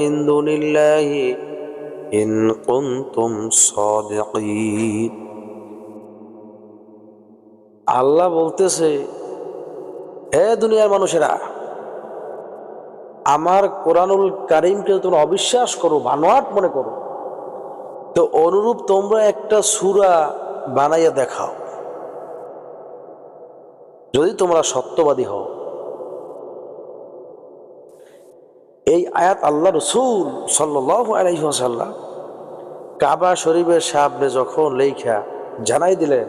মিন দুনিল্লাহি in কুনতুম সাদিকিন। আল্লাহ বলতেছে, হে দুনিয়ার মানুষেরা, আমার কোরআনুল কারীমকে তোমরা অবিশ্বাস করো, বানোয়াট মনে করো, তো অনুরূপ তোমরা একটা সূরা বানাইয়া দেখাও যদি তোমরা সত্যবাদী হও। এই আয়াত আল্লাহ রাসূল সাল্লাল্লাহু আলাইহি ওয়াসাল্লাম কাবা শরীফের সামনে যখন লেখা জানাই দিলেন,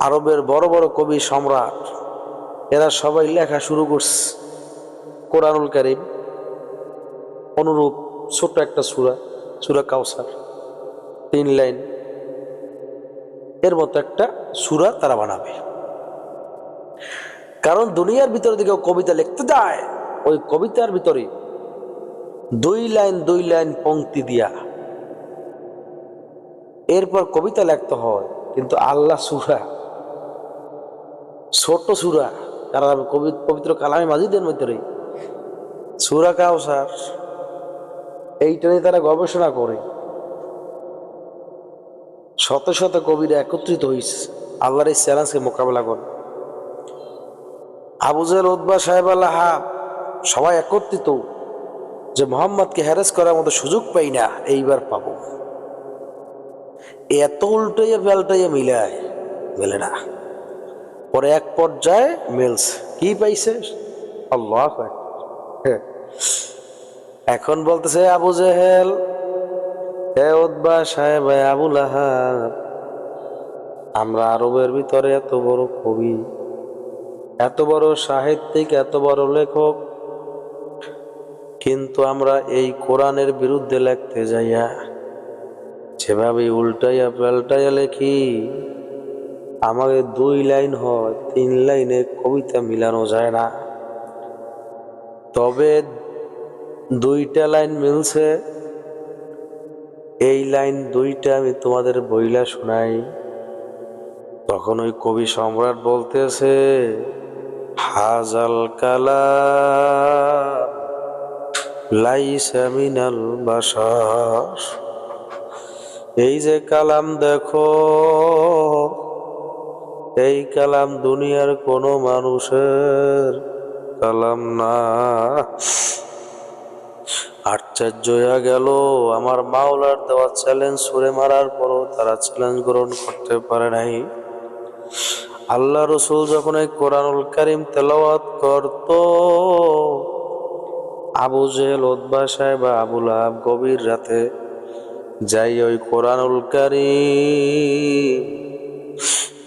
আরবের বড় বড় কবি সম্রাট এরা সবাই লেখা শুরু করছে কোরআনুল কারীম অনুরূপ ছোট্ট একটা সূরা, সূরা কাউসার, 3 লাইন এর মতো একটা সূরা তারা বানাবে। কারণ দুনিয়ার ভিতরে দিকে কবিতা লিখতে যায়, ওই কবিতার ভিতরে 2 লাইন পংক্তি দিয়া এরপর কবিতা লিখতে হয়। কিন্তু আল্লাহ সূরা, ছোট সূরা, কারণ পবিত্র কালামে মাজিদের মধ্যে সূরা কাউসার, এইটা নিয়ে তারা গবেষণা করে শত শত কবিরা একত্রিত হয়েছে আল্লাহর এই চ্যালেঞ্জকে মোকাবেলা করে। আবু জেহেল, উতবা, সাহেব আল আহাব সবাই একত্রিত যে মুহাম্মদকে হ্যারাস করার মতো সুযোগ পাই না, এইবার পাবো। এত উল্টাইয়া পাল্টাইয়া মিলায়, মেলে না। পরে এক পর্যায়ে মিলস কি পাইছে, আল্লাহু আকবার। এখন বলতেছে আবু জেহেল, হে উতবা, সাহেব আবুল আহাব, আমরা আরবের ভিতরে এত বড় কবি, এত বড় সাহিত্যিক, এত বড় লেখক, কিন্তু আমরা এই কোরআনের বিরুদ্ধে লিখতে যাইয়া যেভাবে উল্টাইয়া পাল্টাইয়া লেখি, আমাদের 2 লাইন হয় 3 লাইনে কবিতা মিলানো যায় না। তবে 2টা লাইন মিলছে, এই লাইন 2টা আমি তোমাদের বইলা শোনাই। তখন ওই কবি সম্রাট বলতেছে, হাজাল কালাম লাইসা মিনাল বাশার, এই যে কালাম দেখো, এই কালাম দুনিয়ার কোনো মানুষের কালাম না। আশ্চর্য হয়ে গেল, আমার মাওলার দেওয়া চ্যালেঞ্জ ছুড়ে মারার পরও তারা চ্যালেঞ্জ গ্রহণ করতে পারে নাই। আল্লাহ রাসূল যখন এই কোরআনুল কারীম তেলাওয়াত করত, আবু জেহেল, উতবা, সাহেবা আবুল আহাব গভীর রাতে যাই ওই কোরআনুল কারীম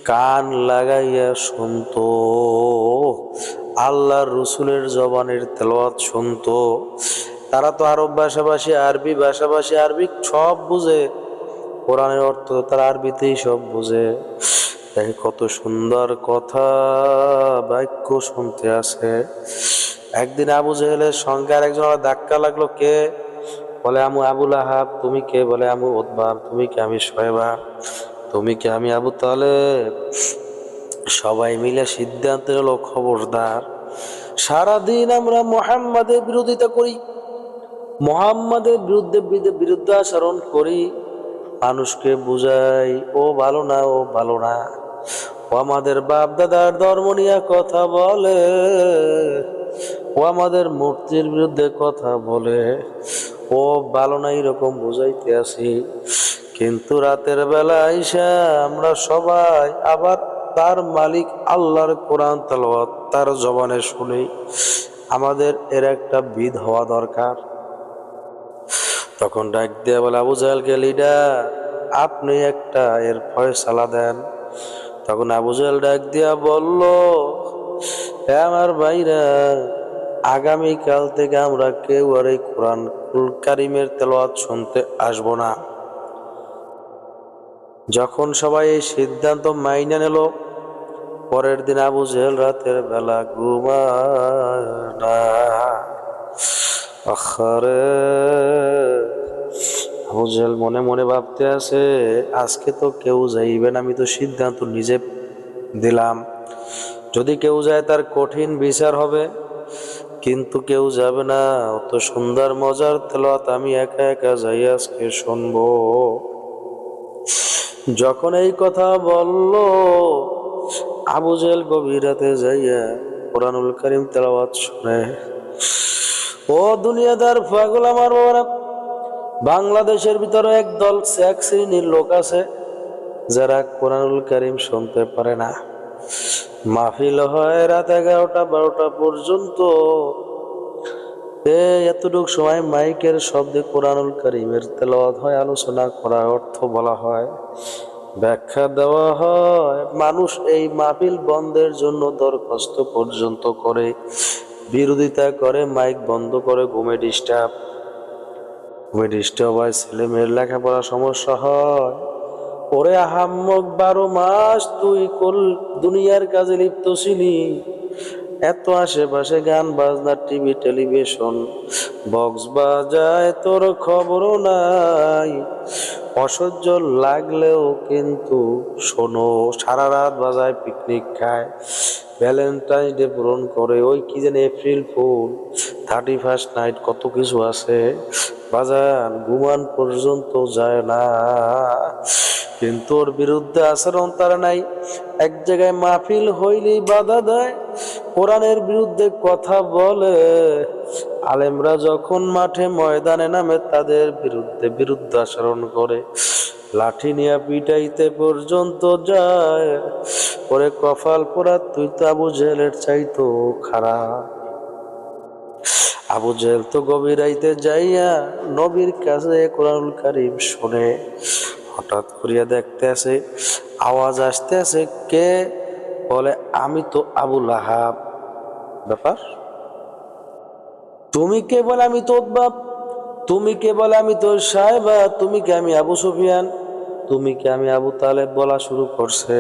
কান লাগাইয়া শুনতো, আল্লাহর রাসূলের জবানের তেলাওয়াত শুনতো। তারা তো আরব ভাষাভাষী, আরবি ভাষাভাষী, আরবি সব বুঝে, কোরআনের অর্থ তারা আরবিতেই সব বুঝে। তাই কত সুন্দর কথা বাক্য শুনতে আছে। একদিন আবু জেহেলের সঙ্গে আরেকজন ধাক্কা লাগলো। কে? বলে আমু আবুল আহাব। তুমি কে? বলে আমু উতবা। তুমি কে? আমি শোয়েবা। তুমি কে? আমি আবু তালেব। সবাই মিলে সিদ্ধান্ত হলো, খবরদার, সারাদিন আমরা মুহাম্মাদের বিরোধিতা করি, মুহাম্মাদের বিরুদ্ধে আচরণ করি, মানুষকে বুঝাই ও ভালো না, ও ভালো না, ও আমাদের বাপ দাদার ধর্ম নিয়ে কথা বলে, ও আমাদের মূর্তির বিরুদ্ধে কথা বলে, ও ভালো না, এরকম বুঝাইতে আসি। কিন্তু রাতের বেলা আইসা আমরা সবাই আবার তার মালিক আল্লাহর কোরআন তেলাওয়াত তার জবানে শুনি। আমাদের এর একটা বিদ হওয়া দরকার। তখন ডাক দিয়ে বলে, আবু জাহেলকে, লিডার, আপনি একটা এর ফয়সালা দেন। তখন আবু জাহেল ডাক দিয়া বলল, হে আমার ভাইরা, আগামীকাল থেকে আমরা কেউ আর এই কোরআন কারীমের তেলাওয়াত শুনতে আসবো না। যখন সবাই এই সিদ্ধান্ত মাইনা নিল, পরের দিন আবু জেহেল রাতের বেলা ঘুমায় না। আরে আবু জেহেল মনে মনে ভাবতে আছে, আজকে তো কেউ যাইবে না, আমি তো সিদ্ধান্ত নিজে দিলাম, যদি কেউ যায় তার কঠিন বিচার হবে। কিন্তু কেউ যাবে না। অত সুন্দর মজার তেলাওয়াত আমি একা একা যাই আজকে শুনবো। যখন এই কথা বলল, আবু জেহেল গভীর রাতে যাইয়া কোরআনুল কারীম তেলাওয়াত শুনে। ও দুনিয়াদার পাগল আমার বাবারা, বাংলাদেশের ভিতরে এক শ্রেণীর লোক আছে যারা কোরআনুল কারীম শুনতে পারে না। মাহফিল হয় রাত 11টা 12টা পর্যন্ত। এতটুকু সময় মাইকের শব্দে কোরআনুল কারীমের তেলাওয়াত হয়, আলোচনা করা, অর্থ বলা হয়, ব্যাখ্যা দেওয়া হয়। মানুষ এই মাহফিল বন্ধের জন্য দরখাস্ত পর্যন্ত করে, বিরোধিতা করে, মাইক বন্ধ করে, ঘুমে ডিস্টার্ব হয়, ছেলে মেয়ের লেখাপড়া সমস্যা হয়। ওরে আহাম্মক, 12 মাস তুই দুনিয়ার কাজে লিপ্ত ছিলি, এত আশেপাশে গান বাজনা, টিভি টেলিভিশন বক্স বাজায়, তোর খবরও নাই। অসহ্য লাগলেও কিন্তু শোনো, সারা রাত বাজায়, পিকনিক খায়, ভ্যালেন্টাইন্স ডে পূরণ করে, ওই কি জানি এপ্রিল ফুল, 31st নাইট, কত কিছু আছে বাজান, ঘুমান পর্যন্ত যায় না। কিন্তু ওর বিরুদ্ধে আচরণ তার নাই। এক জায়গায় মাহফিল হইলেই বাধা দেয়, কোরআনের বিরুদ্ধে কথা বলে। আলেমরা যখন মাঠে ময়দানে নামে তাদের বিরুদ্ধে আচরণ করে, লাঠি নিয়ে পিটাইতে পর্যন্ত যায়। ওরে কপাল পোড়া, তুই তো আবু জেহেলের চাইতো খারাপ। আবু জেহেল তো গভীর রাইতে যাইয়া নবীর কাছে কোরআনুল কারীম শুনে। হঠাৎ করিয়া দেখতে আছে, আওয়াজ আসতে আছে, কে? বলে, আমি তো আবু লাহাব। ব্যাপার, তুমি কে? বলে, আমি তো উতবা। তুমি কে? বলে, আমি তো সাহেবা। তুমি কে? আমি আবু সুফিয়ান। তুমি কে? আমি আবু তালেব। বলা শুরু করছে,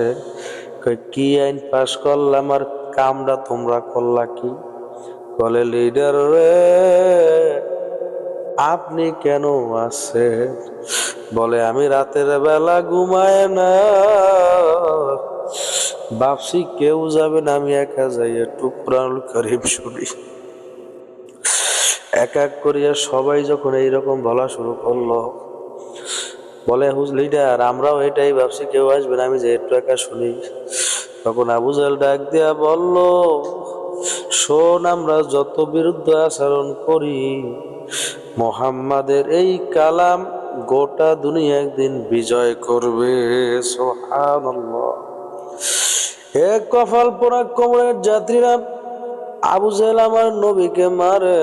কি আইন পাশ করলাম আর কামটা তোমরা করলা কি? বলে, লিডার রে, আপনি কেন আছেন? বলে, আমি রাতের বেলা ঘুমায় না, ভাবছি কেউ যাবে না, আমি একা যাই একটু কোরআনুল কারীম শুনি। এক এক করিয়া সবাই যখন এইরকম বলা শুরু করলো, বলে, লিডার, আমরাও এটাই ভাবছি, কেউ আসবে না, আমি যে একটু একা শুনি। তখন আবু জেহেল ডাক দিয়া বলল, শোন, আমরা যত বিরুদ্ধে আচরণ করি, মুহাম্মাদের এই কালাম গোটা দুনিয়া একদিন বিজয় করবে। সুবহানাল্লাহ। হে কপাল পোড়া কবরের যাত্রীরা, আবু জেহেল আমার নবীকে মারে।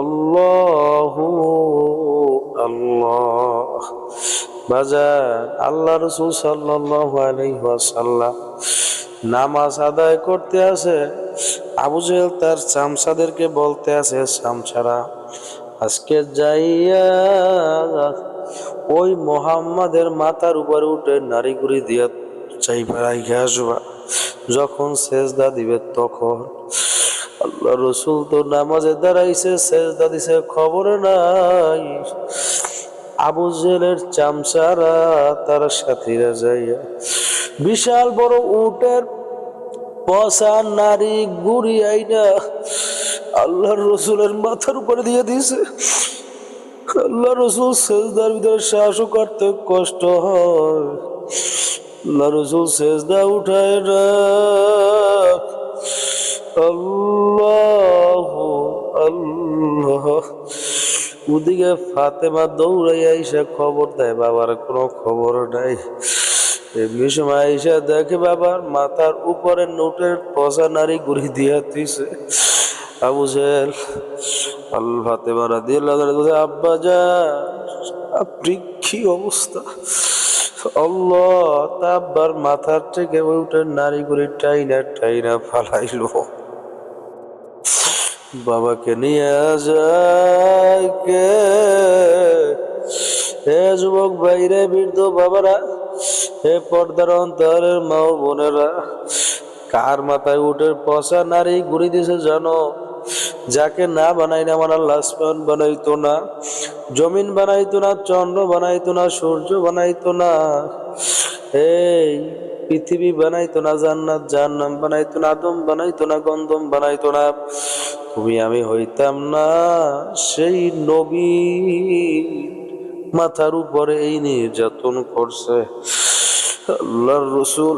আল্লাহু আল্লাহ। বাজার, আল্লাহ রাসূল সাল্লাল্লাহু আলাইহি ওয়াসাল্লাম নামাজ আদায় করতে আছে। আবু জেহেল তার চামচাদেরকে বলতে আছে, চামচারা, আজকে যাইয়া ওই মুহাম্মাদের মাথার উপরে উঠে নারী গুড়ি দিয়া চাইবা রাইখা আসবা, যখন সেজদা দিবে তখন। আল্লাহ রসুল তো নামাজে দাঁড়াইছে, সেজদা দিছে, খবর নাই। আবু জেহেলের চামচারা, তার সাথীরা যাইয়া বিশাল বড় উটের পচা নারী গুড়ি আইনা আল্লাহর রসুলের মাথার উপরে দিয়ে দিয়েছে। আল্লাহ রসুল সেজদার ভিতরে শ্বাসও করতে কষ্ট হয়। আল্লাহ রসুল সেজদা উঠায় না। আল্লাহ আল্লাহ। ওদিকে ফাতেমা দৌড়াইয়া আইসা খবর দেয়, বাবার কোনো খবর নাই। এমনি সময় আইসা দেখে বাবার মাথার উপরে নোটের পচা নারী গুড়ি দিয়া দিছে। আবু জেহেল ফাতেমা রাদিয়াল্লাহু আনহা, আব্বা জান, আপনি কি অবস্থা? আল্লাহ তাব্বার মাথার থেকে উঠে নারী গুড়ি টাইনা টাইনা ফালাইলো। বাবাকে নিয়ে যায় কে? হে যুবক ভাইরে, বৃদ্ধ বাবারা, হে পর্দার অন্তরের মা ও বোনেরা, কার মাথায় উঠে পচা নারী গুড়ি দিছে জানো? যাকে না বানাই না আমার আল্লাহ আসমান বানাইতো না, জমিন বানাইতো না, চন্দ্র বানাইতো না, সূর্য বানাইতো না। এই পৃথিবী বানাইতো না, জান্নাত জাহান্নাম বানাইতো না, আদম বানাইতো না, গন্ধম বানাইতো না, তুমি আমি হইতাম না সেই নবী মাথার উপরে এই নির্যাতন করছে আল্লাহর রসুল,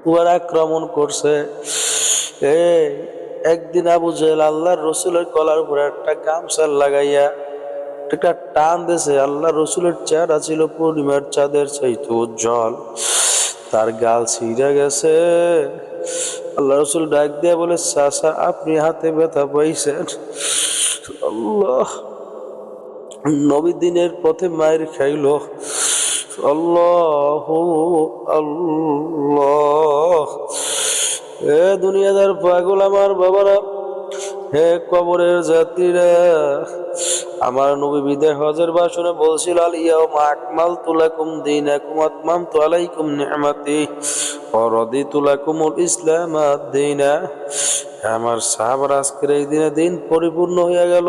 উহার আক্রমণ করছে। একদিন আবু জেহেল আল্লাহর রসুলের গলার উপরে একটা গামছা লাগাইয়া একটা টান দিয়েছে। আল্লাহ রসুলের চেহারা ছিল পূর্ণিমার চাঁদের চাইতে উজ্জ্বল, তার গাল ছিঁড়ে গেছে। আল্লাহ রসুল ডাক দিয়ে বলে, চাচা আপনি হাতে ব্যথা পাইছেন? আল্লাহ, নবী দিনের পথে মায়ের খাইল। আল্লাহ আল্লাহ, হে দুনিয়াদার পাগল আমার বাবারা, হে কবরের যাত্রীরা, আমার নবী বিদায় হজের ভাষণে বলছিল, আল ইয়াউমা আকমালতু লাকুম দীনাকুম ওয়া আতমামতু আলাইকুম নি'মাতি ওয়া রাদিতু লাকুমুল ইসলাম দীনা। আমার সাহাবারা, আজকের এই দিনে দিন পরিপূর্ণ হয়ে গেল।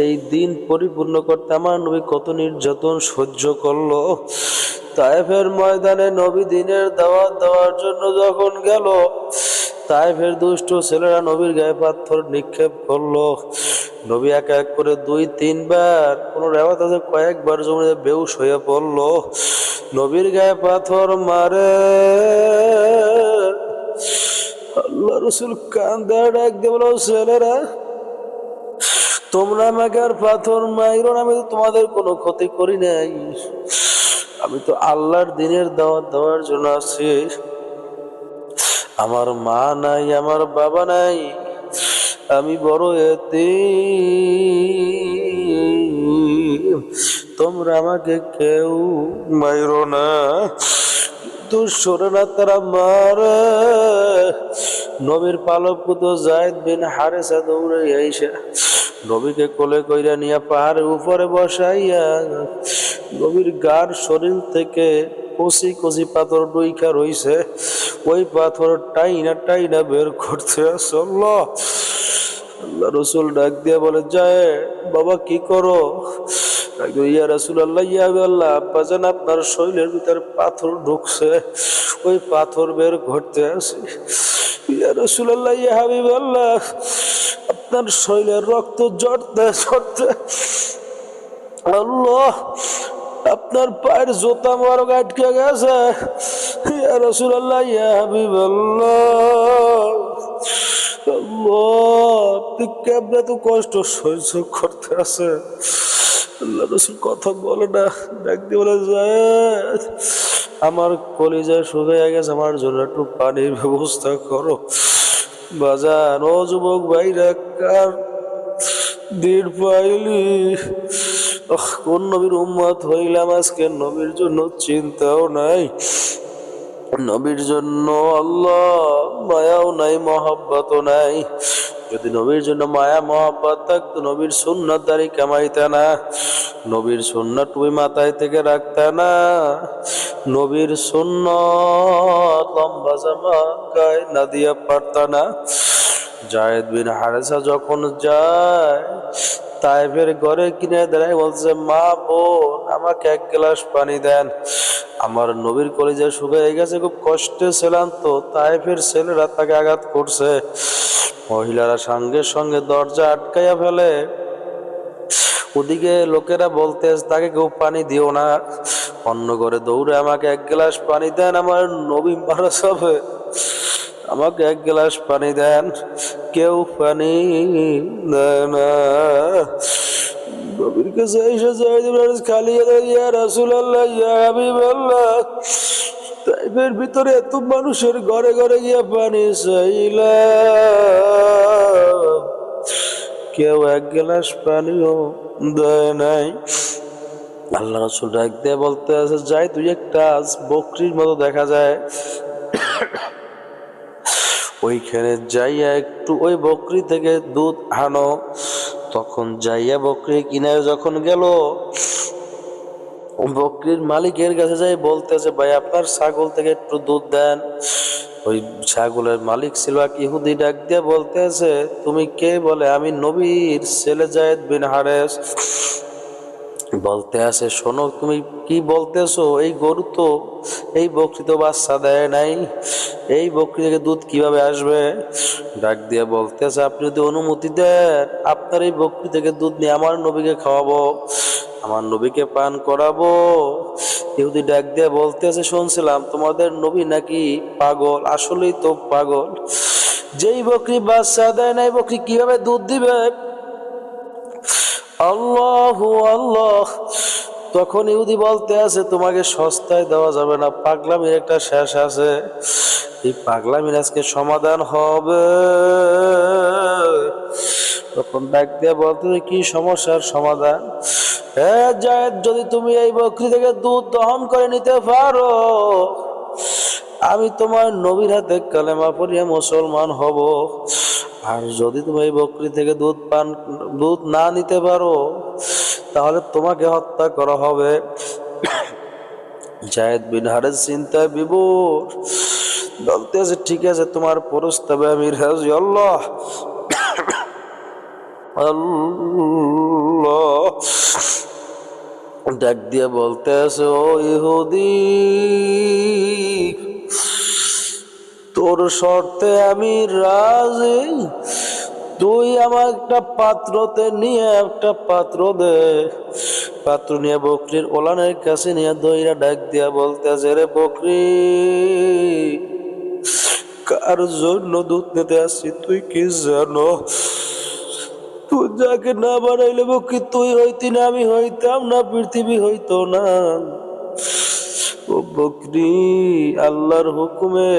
এই দিন পরিপূর্ণ করতে আমার নবী কত নির্যাতন সহ্য করলো। তায়েফের ময়দানে নবী দিনের দাওয়াত দেওয়ার জন্য যখন গেল, তায়েফের দুষ্ট ছেলেরা নবীর গায়ে পাথর নিক্ষেপ করলো। নবী এক এক করে 2-3 বার, কোন রেওয়াত আছে কয়েকবার জমিতে বেহুশ হয়ে পড়লো। নবীর গায়ে পাথর মারে। আল্লাহ রসুল কান্দা ডাক দিয়ে বলো, ছেলেরা তোমরা আমাকে আর পাথর মাইরো না, আমি তো তোমাদের কোনো ক্ষতি করি নাই, আমি তো আল্লাহর দিনের দাওয়াত দেওয়ার জন্য আছি। আমার মা নাই, আমার বাবা নাই, আমি বড় এতিম, তোমরা আমাকে কেউ মাইরো না। দুঃসরে তারা মারে। নবীর পালক পুত্র যায়েদ বিন হারেসা দৌড়ে আইসা নবীকে কোলে কইরা নিয়ে পাহাড়ের উপরে বসাইয়া নবীর গার শরীর থেকে কচি কচি পাথর ডুইকা রইছে, ওই পাথর টাইনা টাইনা বের করতে আসলো। আল্লাহ রসুল ডাক দিয়ে বলে, যায় বাবা কি করো? ইয়া রাসূলুল্লাহ, ইয়া আল্লাহ, আব্বাজান আপনার শরীরের ভিতরে পাথর ঢুকছে, ওই পাথর বের করতে আসি। ইয়া রাসূলুল্লাহ, ইয়া হাবিবাল্লাহ, আপনার শরীরের রক্ত ঝরতে ঝরতে আল্লাহ আপনার পায়ের জোতা মোবারক আটকে গেছে। ইয়া রাসূলুল্লাহ, ইয়া হাবিবাল্লাহ, আপনি কেমনে তো কষ্ট সহ্য করতে আছে? আল্লাহ রসুল কথা বলে না, ডাক দিয়ে বলে, যায় আমার কলিজা শুকিয়ে গেছে, আমার জন্য একটু পানির ব্যবস্থা করো। বাজান, ও যুবক ভাইরা, কার দিন পাইলি? কোন নবীর উম্মত হইলাম আজকে, নবীর জন্য চিন্তাও নাই, নবীর জন্য আল্লাহ মায়াও নাই, মহব্বতও নাই। যদি নবীর জন্য মায়া মহব্বত থাকতো, নবীর সুন্নাত দাড়ি কামাইতে না, নবীর সুন্নাত তুমি মাথায় থেকে রাখতে না, নবীর সুন্নাত লম্বা জামা গায়ে না দিয়া পারতা না। যায়েদ বিন হারেসা যখন যায়, তায়েফের ঘরে কিনে দাঁড়ায় বলছে, মা বোন আমাকে এক গ্লাস পানি দেন, আমার নবীর কলিজা শুকিয়ে গেছে, খুব কষ্টে ছিলাম তো। তায়েফের ছেলেরা তাকে আঘাত করছে, মহিলারা সঙ্গে সঙ্গে দরজা আটকাইয়া ফেলে। ওদিকে লোকেরা বলতে, তাকে কেউ পানি দিও না, অন্য ঘরে দৌড়ে আমাকে এক গ্লাস পানি দেন, আমার নবী মারা যাবে, আমাকে এক গ্লাস পানি দেন। কেউ পানি দেয় না। নবীর কাছে এসে খালি ইয়া রাসূলুল্লাহ, ইয়া হাবিবাল্লাহ, তাইফের ভিতরে এত মানুষের ঘরে ঘরে গিয়া পানি চাইলাম, কেউ এক গ্লাস পানিও দেয় নাই। আল্লাহ রাসূল ডাক দিয়ে বলতে আছে, যাই তুই একটা বকরির মতো দেখা যায়, ওইখানে যাইয়া একটু ওই বকরি থেকে দুধ আনো। তখন যাইয়া বকরি কিনে যখন গেল, বকরির মালিকের কাছে যাই বলতেছে, ভাই আপনার ছাগল থেকে একটু দুধ দেন। ওই ছাগলের মালিক ছিল এক ইহুদি, ডাক দিয়ে বলতেছে, তুমি কে? বলে, আমি নবীর ছেলে যায়েদ বিন হারেস। বলতে আছে, শোনো তুমি কি বলতেছো, এই গরু তো, এই বকরি তো বাচ্চা দেয় নাই, এই বকরি থেকে দুধ কিভাবে আসবে? ডাক দিয়ে বলতেছে, আপনি যদি অনুমতি দেন আপনার এই বকরি থেকে দুধ নিয়ে আমার নবীকে খাওয়াবো, আমার নবীকে পান করাবো। ইহুদি ডাক দিয়ে বলতেছে, শুনছিলাম তোমাদের নবী নাকি পাগল, আসলেই তো পাগল, যেই বকরি বাচ্চা দেয় না এই বকরি কিভাবে দুধ দিবে? আল্লাহু আল্লাহ। তখন ইহুদি বলতে আছে, তোমাকে সস্তায় দেওয়া যাবে না, পাগলামির একটা শেষ আছে, এই পাগলামির আজকে সমাধান হবে। তখন ডাক দিয়ে বলতে, কি সমস্যার সমাধান? হ্যাঁ জায়েদ, যদি তুমি এই বকরি থেকে দুধ দহন করে নিতে পারো আমি তোমার নবীর হাতে কালেমা পড়িয়ে মুসলমান হব, আর যদি তুমি এই বকরি থেকে দুধ না নিতে পারো তাহলে তোমাকে হত্যা করা হবে। জায়েদ বিন হারেস চিন্তায় বিভোর, বলতে আছে, ঠিক আছে তোমার প্রস্তাবে আমি রাজি। আল্লাহ আল্লাহ। ডাক দিয়ে বলতে আছে, ও ইহুদি, তোর শর্তে আমি রাজি, তুই আমার একটা পাত্রতে নিয়ে একটা পাত্র দে, পাত্র নিয়ে বকরির ওলানের কাছে নিয়ে দইরা ডাক দিয়া বলতে আছে, রে বকরি, কার জন্য দুধ নিতে আসছি তুই কি জানো? তুই যাকে না বানাইলে বকরি তুই হইতি না, আমি হইতাম না, পৃথিবী হইতো না। ও বকরি, আল্লাহর হুকুমে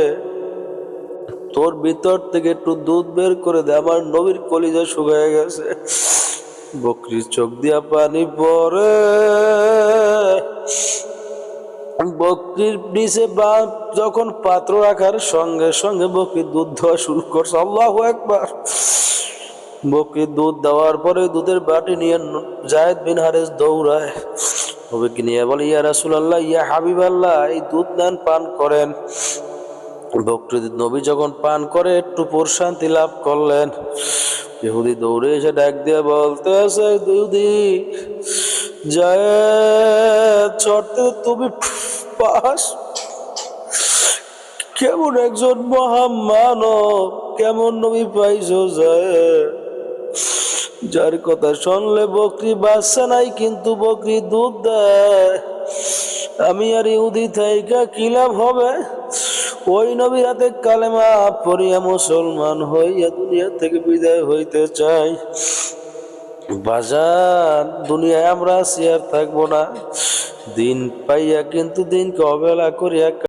তোর ভিতর থেকে একটু দুধ বের করে দে, আমার নবীর কলিজা শুকায় গেছে। বকরির চোখ দিয়া পানি পড়ে, বকরির নিচে যখন পাত্র রাখার সঙ্গে সঙ্গে বকরির দুধ দেওয়া শুরু করছে। আল্লাহু আকবার। বকরির দুধ দেওয়ার পরে দুধের বাটি নিয়ে জায়েদ বিন হারেস দৌড়ায়, নবীকে নিয়ে বলে, ইয়া রাসূলুল্লাহ, ইয়া হাবিবাল্লাহ, এই দুধ নেন, পান করেন। বকরি নবী যখন পান করে একটু প্রশান্তি লাভ করলেন। ইহুদি দৌড়ে এসে ডাক দিয়ে বলতে আছে, ইহুদি, জায়েদ শর্তে তুমি পাস, কেমন একজন মহামানব, কেমন নবী পাইছো জায়েদ, যার কথা শুনলে বকরি বাচ্চা নাই কিন্তু বকরি দুধ দেয়। আমি আর ইহুদি থাইকা কি লাভ হবে? ওই নবীর হাতে কালেমা পড়িয়া মুসলমান হইয়া দুনিয়া থেকে বিদায় হইতে চাই। বাজার, দুনিয়ায় আমরা আছি আর থাকবো না, দিন পাইয়া কিন্তু দিনকে অবহেলা করিয়া